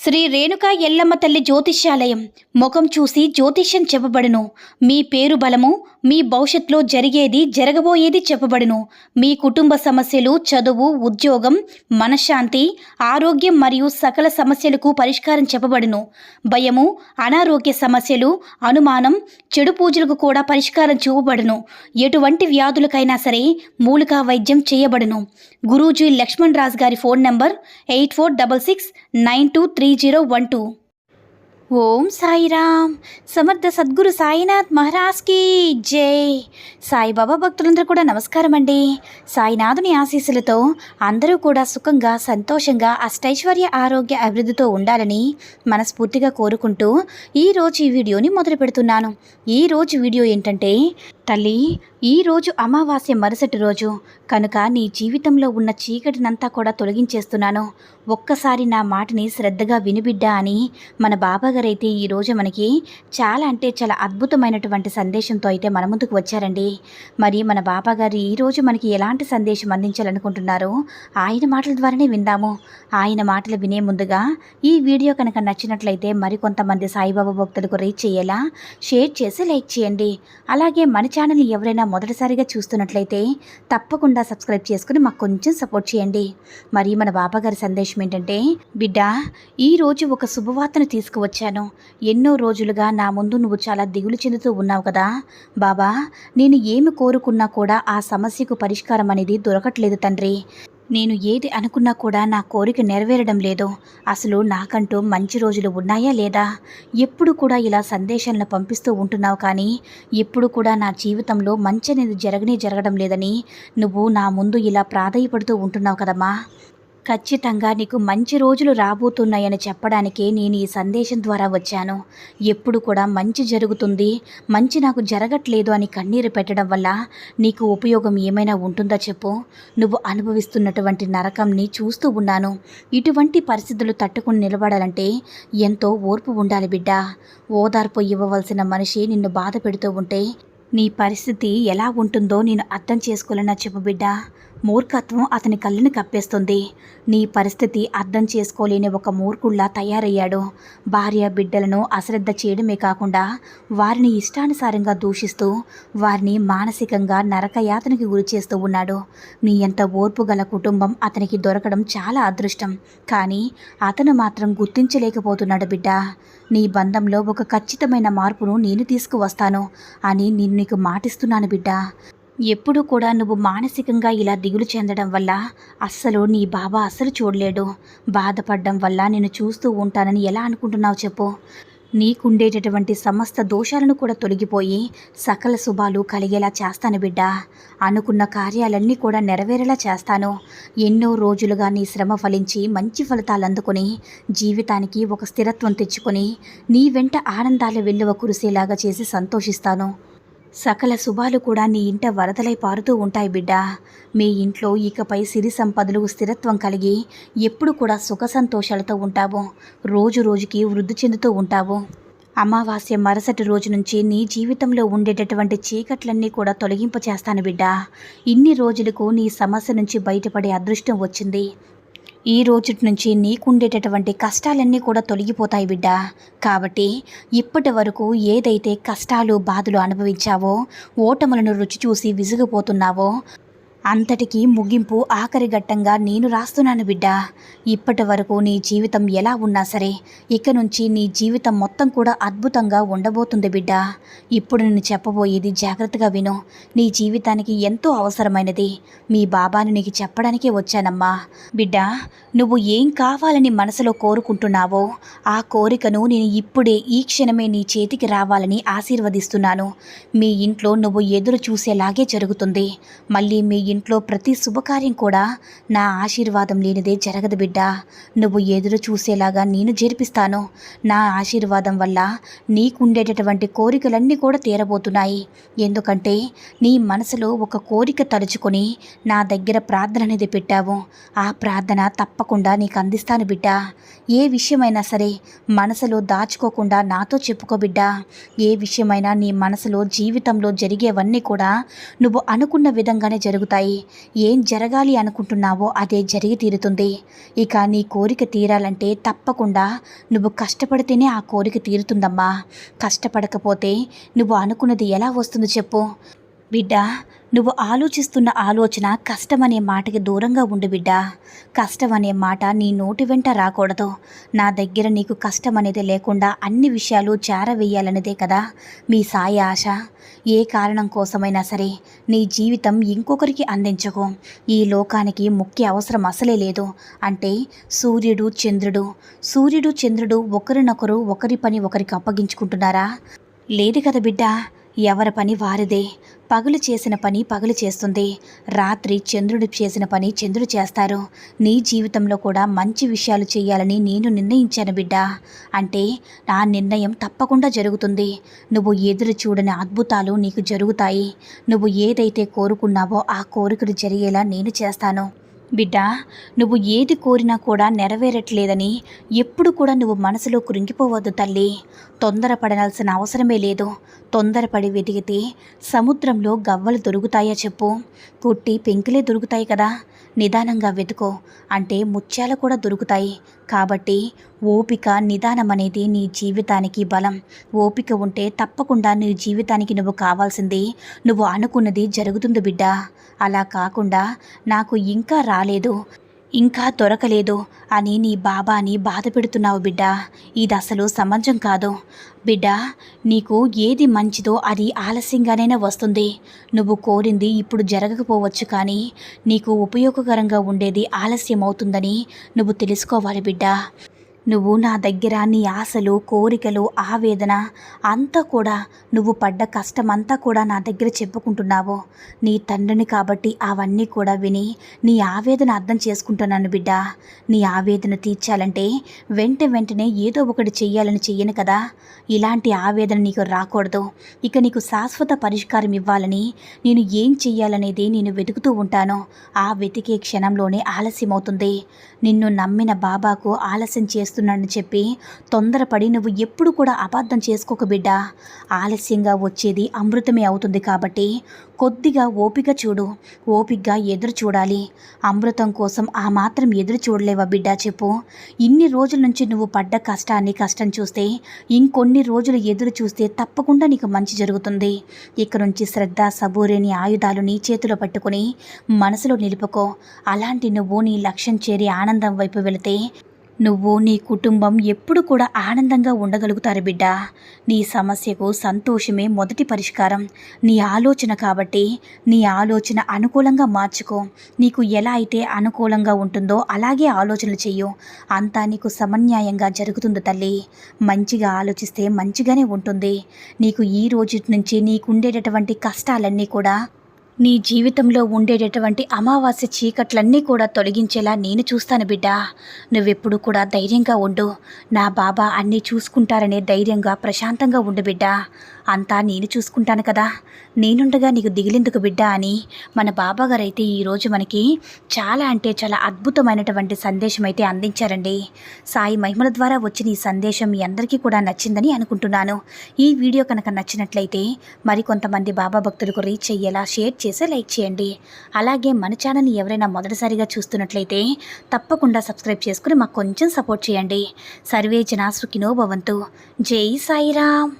శ్రీ రేణుకా ఎల్లమ్మ తల్లి జ్యోతిష్యాలయం ముఖం చూసి జ్యోతిష్యం చెప్పబడును. మీ పేరు బలము, మీ భవిష్యత్తులో జరిగేది జరగబోయేది చెప్పబడును. మీ కుటుంబ సమస్యలు, చదువు, ఉద్యోగం, మనశ్శాంతి, ఆరోగ్యం మరియు సకల సమస్యలకు పరిష్కారం చెప్పబడును. భయము, అనారోగ్య సమస్యలు, అనుమానం, చెడు పూజలకు కూడా పరిష్కారం చూపబడును. ఎటువంటి వ్యాధులకైనా సరే మూలికా వైద్యం చేయబడును. గురూజీ లక్ష్మణ్ రాజ్ గారి ఫోన్ నంబర్ 8466923012. ఓం సాయిరామ్. సమర్థ సద్గురు సాయినాథ్ మహారాజ్కి జై. సాయిబాబా భక్తులందరూ కూడా నమస్కారం అండి. సాయినాథుని ఆశీస్సులతో అందరూ కూడా సుఖంగా, సంతోషంగా, అష్టైశ్వర్య, ఆరోగ్య, అభివృద్ధితో ఉండాలని మనస్ఫూర్తిగా కోరుకుంటూ ఈరోజు ఈ వీడియోని మొదలు పెడుతున్నాను. ఈరోజు వీడియో ఏంటంటే, తల్లి, ఈరోజు అమావాస్య మరుసటి రోజు కనుక నీ జీవితంలో ఉన్న చీకటినంతా కూడా తొలగించేస్తున్నాను. ఒక్కసారి నా మాటని శ్రద్ధగా వినిబిడ్డా అని మన బాబాగారైతే ఈరోజు మనకి చాలా అద్భుతమైనటువంటి సందేశంతో అయితే మన ముందుకు వచ్చారండి. మరి మన బాబాగారు ఈరోజు మనకి ఎలాంటి సందేశం అందించాలనుకుంటున్నారో ఆయన మాటల ద్వారానే విందాము. ఆయన మాటలు వినే ముందుగా ఈ వీడియో కనుక నచ్చినట్లయితే మరికొంతమంది సాయిబాబా భక్తులకు రీచ్ అయ్యేలా షేర్ చేసి లైక్ చేయండి. అలాగే మన ఛానల్ని ఎవరైనా మొదటిసారిగా చూస్తున్నట్లయితే తప్పకుండా సబ్స్క్రైబ్ చేసుకుని మాకు కొంచెం సపోర్ట్ చేయండి. మరి మన బాబాగారి సందేశం ఏంటంటే, బిడ్డ, ఈరోజు ఒక శుభవార్తను తీసుకువచ్చాను. ఎన్నో రోజులుగా నా ముందు నువ్వు చాలా దిగులు చెందుతూ ఉన్నావు కదా బాబా. నేను ఏమి కోరుకున్నా కూడా ఆ సమస్యకు పరిష్కారం అనేది దొరకట్లేదు తండ్రి. నేను ఏది అనుకున్నా కూడా నా కోరిక నెరవేరడం లేదు. అసలు నాకంటూ మంచి రోజులు ఉన్నాయా లేదా? ఎప్పుడు కూడా ఇలా సందేశాలను పంపిస్తూ ఉంటున్నావు, కానీ ఎప్పుడు కూడా నా జీవితంలో మంచి అనేది జరగడం లేదని నువ్వు నా ముందు ఇలా ప్రాధేయపడుతూ ఉంటున్నావు కదమ్మా. ఖచ్చితంగా నీకు మంచి రోజులు రాబోతున్నాయని చెప్పడానికే నేను ఈ సందేశం ద్వారా వచ్చాను. ఎప్పుడు కూడా మంచి జరుగుతుంది, మంచి నాకు జరగట్లేదు అని కన్నీరు పెట్టడం వల్ల నీకు ఉపయోగం ఏమైనా ఉంటుందా చెప్పు? నువ్వు అనుభవిస్తున్నటువంటి నరకంని చూస్తూ ఉన్నాను. ఇటువంటి పరిస్థితులు తట్టుకుని నిలబడాలంటే ఎంతో ఓర్పు ఉండాలి బిడ్డ. ఓదార్పు ఇవ్వవలసిన మనిషి నిన్ను బాధ పెడుతూ ఉంటే నీ పరిస్థితి ఎలా ఉంటుందో నేను అర్థం చేసుకోలేనా చెప్పు బిడ్డ. మూర్ఖత్వం అతని కళ్ళని కప్పేస్తుంది. నీ పరిస్థితి అర్థం చేసుకోలేని ఒక మూర్ఖుల్లా తయారయ్యాడు. భార్య బిడ్డలను అశ్రద్ధ చేయడమే కాకుండా వారిని ఇష్టానుసారంగా దూషిస్తూ వారిని మానసికంగా నరకయాతనకి గురి చేస్తూ ఉన్నాడు. నీ ఎంత ఓర్పు గల కుటుంబం అతనికి దొరకడం చాలా అదృష్టం. కానీ అతను మాత్రం గుర్తించలేకపోతున్నాడు బిడ్డ. నీ బంధంలో ఒక ఖచ్చితమైన మార్పును నేను తీసుకువస్తాను అని నేను నీకు మాటిస్తున్నాను బిడ్డ. ఎప్పుడు కూడా నువ్వు మానసికంగా ఇలా దిగులు చెందడం వల్ల అస్సలు నీ బాబా అస్సలు చూడలేడు. బాధపడడం వల్ల నేను చూస్తూ ఉంటానని ఎలా అనుకుంటున్నావు చెప్పు? నీకుండేటటువంటి సమస్త దోషాలను కూడా తొలగిపోయి సకల శుభాలు కలిగేలా చేస్తాను బిడ్డ. అనుకున్న కార్యాలన్నీ కూడా నెరవేరేలా చేస్తాను. ఎన్నో రోజులుగా నీ శ్రమ ఫలించి మంచి ఫలితాలు అందుకొని జీవితానికి ఒక స్థిరత్వం తెచ్చుకొని నీ వెంట ఆనందాల వెల్లువ కురిసేలాగా చేసి సంతోషిస్తాను. సకల శుభాలు కూడా నీ ఇంట వరదలై పారుతూ ఉంటాయి బిడ్డ. మీ ఇంట్లో ఇకపై సిరి సంపదలు, స్థిరత్వం కలిగి ఎప్పుడు కూడా సుఖ సంతోషాలతో ఉంటావు. రోజు రోజుకి వృద్ధి చెందుతూ ఉంటావు. అమావాస్య మరుసటి రోజు నుంచి నీ జీవితంలో ఉండేటటువంటి చీకట్లన్నీ కూడా తొలగింపచేస్తాను బిడ్డ. ఇన్ని రోజులకు నీ సమస్య నుంచి బయటపడే అదృష్టం వచ్చింది. ఈ రోజు నుంచి నీకుండేటటువంటి కష్టాలన్నీ కూడా తొలగిపోతాయి బిడ్డ. కాబట్టి ఇప్పటి వరకు ఏదైతే కష్టాలు, బాధలు అనుభవించావో, ఓటములను రుచి చూసి విసిగిపోతున్నావో అంతటికీ ముగింపు ఆఖరి ఘట్టంగా నేను రాస్తున్నాను బిడ్డ. ఇప్పటి వరకు నీ జీవితం ఎలా ఉన్నా సరే ఇక నుంచి నీ జీవితం మొత్తం కూడా అద్భుతంగా ఉండబోతుంది బిడ్డ. ఇప్పుడు నేను చెప్పబోయేది జాగ్రత్తగా విను. నీ జీవితానికి ఎంతో అవసరమైనది. మీ బాబాను నీకు చెప్పడానికే వచ్చానమ్మా. బిడ్డ, నువ్వు ఏం కావాలని మనసులో కోరుకుంటున్నావో ఆ కోరికను నేను ఇప్పుడే ఈ క్షణమే నీ చేతికి రావాలని ఆశీర్వదిస్తున్నాను. మీ ఇంట్లో నువ్వు ఎదురు చూసేలాగే జరుగుతుంది. మళ్ళీ మీ ఇంట్లో ప్రతి శుభకార్యం కూడా నా ఆశీర్వాదం లేనిదే జరగదు బిడ్డ. నువ్వు ఎదురు చూసేలాగా నేను జరిపిస్తాను. నా ఆశీర్వాదం వల్ల నీకుండేటటువంటి కోరికలన్నీ కూడా తీరబోతున్నాయి. ఎందుకంటే నీ మనసులో ఒక కోరిక తలుచుకొని నా దగ్గర ప్రార్థన అనేది పెట్టావు. ఆ ప్రార్థన తప్పకుండా నీకు అందిస్తాను బిడ్డ. ఏ విషయమైనా సరే మనసులో దాచుకోకుండా నాతో చెప్పుకో బిడ్డ. ఏ విషయమైనా నీ మనసులో జీవితంలో జరిగేవన్నీ కూడా నువ్వు అనుకున్న విధంగానే జరుగుతాయి. జరుగుతాయి. ఏం జరగాలి అనుకుంటున్నావో అదే జరిగి తీరుతుంది. ఇక నీ కోరిక తీరాలంటే తప్పకుండా నువ్వు కష్టపడితేనే ఆ కోరిక తీరుతుందమ్మా. కష్టపడకపోతే నువ్వు అనుకున్నది ఎలా వస్తుందో చెప్పు. బిడ్డ, నువ్వు ఆలోచిస్తున్న ఆలోచన కష్టమనే మాటకి దూరంగా ఉండు బిడ్డ. కష్టం అనే మాట నీ నోటి వెంట రాకూడదు. నా దగ్గర నీకు కష్టం అనేది లేకుండా అన్ని విషయాలు చేరవేయాలనేదే కదా మీ సాయి ఆశ. ఏ కారణం కోసమైనా సరే నీ జీవితం ఇంకొకరికి అందించకు. ఈ లోకానికి ముఖ్య అవసరం అసలే లేదు. అంటే సూర్యుడు చంద్రుడు ఒకరినొకరు ఒకరి పని ఒకరికి అప్పగించుకుంటున్నారా? లేదు కదా బిడ్డ. ఎవరి పని వారిదే. పగలు చేసిన పని పగలు చేస్తుంది, రాత్రి చంద్రుడు చేసిన పని చంద్రుడు చేస్తారు. నీ జీవితంలో కూడా మంచి విషయాలు చేయాలని నేను నిర్ణయించాను బిడ్డ. అంటే నా నిర్ణయం తప్పకుండా జరుగుతుంది. నువ్వు ఎదురు చూడని అద్భుతాలు నీకు జరుగుతాయి. నువ్వు ఏదైతే కోరుకున్నావో ఆ కోరికలు జరిగేలా నేను చేస్తాను. బిడ్డ, నువ్వు ఏది కోరినా కూడా నెరవేరట్లేదని ఎప్పుడు కూడా నువ్వు మనసులో కృంగిపోవద్దు తల్లి. తొందరపడాల్సిన అవసరమే లేదు. తొందరపడి వెతికితే సముద్రంలో గవ్వలు దొరుకుతాయా చెప్పు? కుట్టి పెంకులే దొరుకుతాయి కదా. నిదానంగా వెతుకో, అంటే ముత్యాలు కూడా దొరుకుతాయి. కాబట్టి ఓపిక, నిదానం అనేది నీ జీవితానికి బలం. ఓపిక ఉంటే తప్పకుండా నీ జీవితానికి నువ్వు కావాల్సింది, నువ్వు అనుకున్నది జరుగుతుంది బిడ్డ. అలా కాకుండా నాకు ఇంకా రాలేదు, ఇంకా దొరకలేదు అని నీ బాబాని బాధ పెడుతున్నావు బిడ్డ. ఇది అసలు సమంజసం కాదు బిడ్డ. నీకు ఏది మంచిదో అది ఆలస్యంగానైనా వస్తుంది. నువ్వు కోరింది ఇప్పుడు జరగకపోవచ్చు, కానీ నీకు ఉపయోగకరంగా ఉండేది ఆలస్యం అవుతుందని నువ్వు తెలుసుకోవాలి బిడ్డ. నువ్వు నా దగ్గర నీ ఆశలు, కోరికలు, ఆవేదన అంతా కూడా, నువ్వు పడ్డ కష్టమంతా కూడా నా దగ్గర చెప్పుకుంటున్నావు. నీ తండ్రిని కాబట్టి అవన్నీ కూడా విని నీ ఆవేదన అర్థం చేసుకుంటున్నాను బిడ్డ. నీ ఆవేదన తీర్చాలంటే వెంటనే ఏదో ఒకటి చెయ్యాలని చెయ్యను కదా. ఇలాంటి ఆవేదన నీకు రాకూడదు. ఇక నీకు శాశ్వత పరిష్కారం ఇవ్వాలని నేను ఏం చెయ్యాలనేది నేను వెతుకుతూ ఉంటాను. ఆ వెతికే క్షణంలోనే ఆలస్యమవుతుంది. నిన్ను నమ్మిన బాబాకు ఆలస్యం చేస్తున్నానని చెప్పి తొందరపడి నువ్వు ఎప్పుడు కూడా అబద్ధం చేసుకోక బిడ్డ. ఆలస్యంగా వచ్చేది అమృతమే అవుతుంది. కాబట్టి కొద్దిగా ఓపిక చూడు, ఓపికగా ఎదురు చూడాలి. అమృతం కోసం ఆ మాత్రం ఎదురు చూడలేవా బిడ్డ చెప్పు? ఇన్ని రోజుల నుంచి నువ్వు పడ్డ కష్టం చూస్తే ఇంకొన్ని రోజులు ఎదురు చూస్తే తప్పకుండా నీకు మంచి జరుగుతుంది. ఇక నుంచి శ్రద్ధ, సబూరేని ఆయుధాలు నీ చేతిలో పట్టుకుని మనసులో నిలుపుకో. అలాంటి నువ్వు నీ లక్ష్యం చేరి ఆనందం వైపు వెళితే నువ్వు, నీ కుటుంబం ఎప్పుడు కూడా ఆనందంగా ఉండగలుగుతారు బిడ్డ. నీ సమస్యకు సంతోషమే మొదటి పరిష్కారం. నీ ఆలోచన కాబట్టి నీ ఆలోచన అనుకూలంగా మార్చుకో. నీకు ఎలా అయితే అనుకూలంగా ఉంటుందో అలాగే ఆలోచనలు చెయ్యు. అంతా నీకు సమన్యాయంగా జరుగుతుంది తల్లి. మంచిగా ఆలోచిస్తే మంచిగానే ఉంటుంది. నీకు ఈ రోజు నుంచి నీకుండేటటువంటి కష్టాలన్నీ కూడా, నీ జీవితంలో ఉండేటటువంటి అమావాస్య చీకట్లన్నీ కూడా తొలగించేలా నేను చూస్తాను బిడ్డ. నువ్వెప్పుడు కూడా ధైర్యంగా ఉండు. నా బాబా అన్నీ చూసుకుంటారనే ధైర్యంగా, ప్రశాంతంగా ఉండు బిడ్డ. అంతా నేను చూసుకుంటాను కదా, నేనుండగా నీకు దిగిలెందుకు బిడ్డ అని మన బాబాగారు అయితే ఈరోజు మనకి చాలా అంటే చాలా అద్భుతమైనటువంటి సందేశం అయితే అందించారండి. సాయి మహిమల ద్వారా వచ్చిన ఈ సందేశం మీ అందరికీ కూడా నచ్చిందని అనుకుంటున్నాను. ఈ వీడియో కనుక నచ్చినట్లయితే మరికొంతమంది బాబా భక్తులకు రీచ్ అయ్యేలా షేర్ చేసి లైక్ చేయండి. అలాగే మన ఛానల్ని ఎవరైనా మొదటిసారిగా చూస్తున్నట్లయితే తప్పకుండా సబ్స్క్రైబ్ చేసుకుని మాకు కొంచెం సపోర్ట్ చేయండి. సర్వే జనా సుఖినో భవంతు. జై సాయిరామ్.